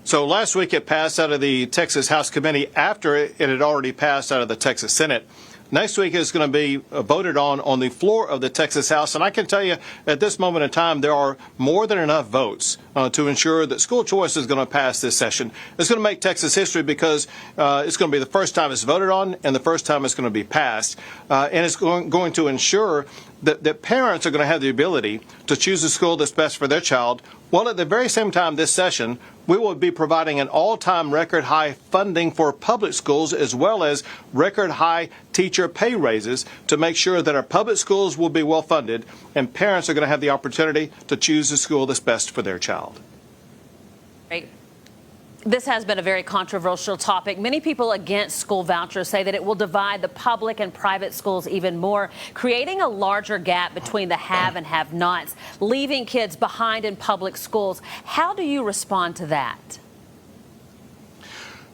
So last week it passed out of the Texas House Committee after it had already passed out of the Texas Senate. Next week is going to be voted on the floor of the Texas House. And I can tell you at this moment in time, there are more than enough votes to ensure that school choice is going to pass this session. It's going to make Texas history because it's going to be the first time it's voted on and the first time it's going to be passed. And it's going to ensure that parents are going to have the ability to choose a school that's best for their child. Well, at the very same time this session, we will be providing an all-time record high funding for public schools as well as record high teacher pay raises to make sure that our public schools will be well funded and parents are going to have the opportunity to choose a school that's best for their child. Great. This has been a very controversial topic. Many people against school vouchers say that it will divide the public and private schools even more, creating a larger gap between the have and have-nots, leaving kids behind in public schools. How do you respond to that?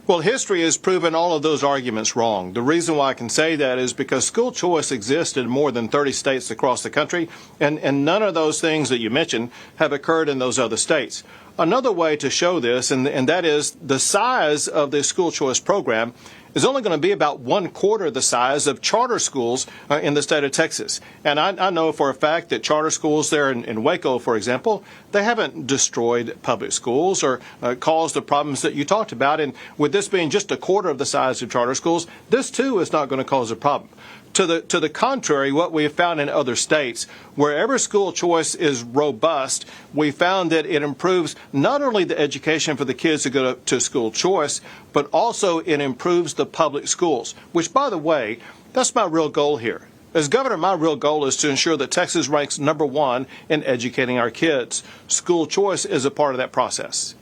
Well, history has proven all of those arguments wrong. The reason why I can say that is because school choice exists in more than 30 states across the country, and none of those things that you mentioned have occurred in those other states. Another way to show this, and that is the size of the school choice program is only going to be about 1/4 the size of charter schools in the state of Texas. And I know for a fact that charter schools there in Waco, for example, they haven't destroyed public schools or caused the problems that you talked about. And with this being just 1/4 of the size of charter schools, this too is not going to cause a problem. To the contrary, what we have found in other states, wherever school choice is robust, we found that it improves not only the education for the kids who go to school choice, but also it improves the public schools, which, by the way, that's my real goal here. As governor, my real goal is to ensure that Texas ranks #1 in educating our kids. School choice is a part of that process.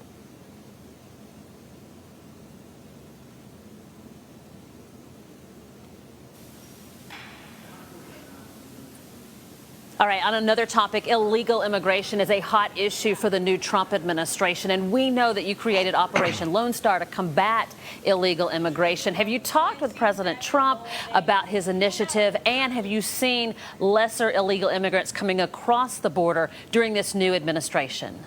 All right, on another topic, illegal immigration is a hot issue for the new Trump administration, and we know that you created Operation Lone Star to combat illegal immigration. Have you talked with President Trump about his initiative, and have you seen lesser illegal immigrants coming across the border during this new administration?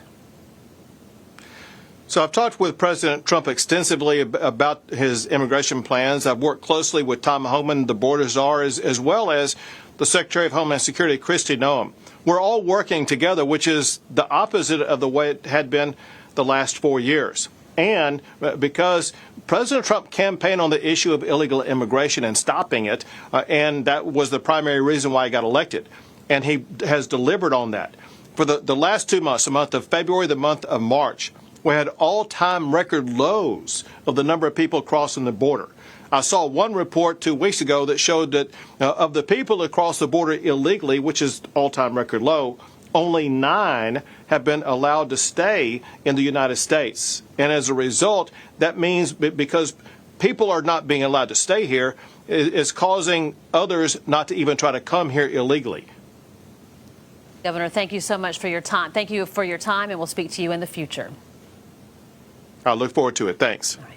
So I've talked with President Trump extensively about his immigration plans. I've worked closely with Tom Homan, the border czar, as well as the Secretary of Homeland Security, Kristi Noem. We're all working together, which is the opposite of the way it had been the last 4 years. And because President Trump campaigned on the issue of illegal immigration and stopping it, and that was the primary reason why he got elected. And he has delivered on that. For the last 2 months, the month of February, the month of March, we had all-time record lows of the number of people crossing the border. I saw one report 2 weeks ago that showed that of the people that cross the border illegally, which is all-time record low, only 9 have been allowed to stay in the United States. And as a result, that means because people are not being allowed to stay here, it's causing others not to even try to come here illegally. Governor, thank you so much for your time. Thank you for your time, and we'll speak to you in the future. I look forward to it. Thanks. All right.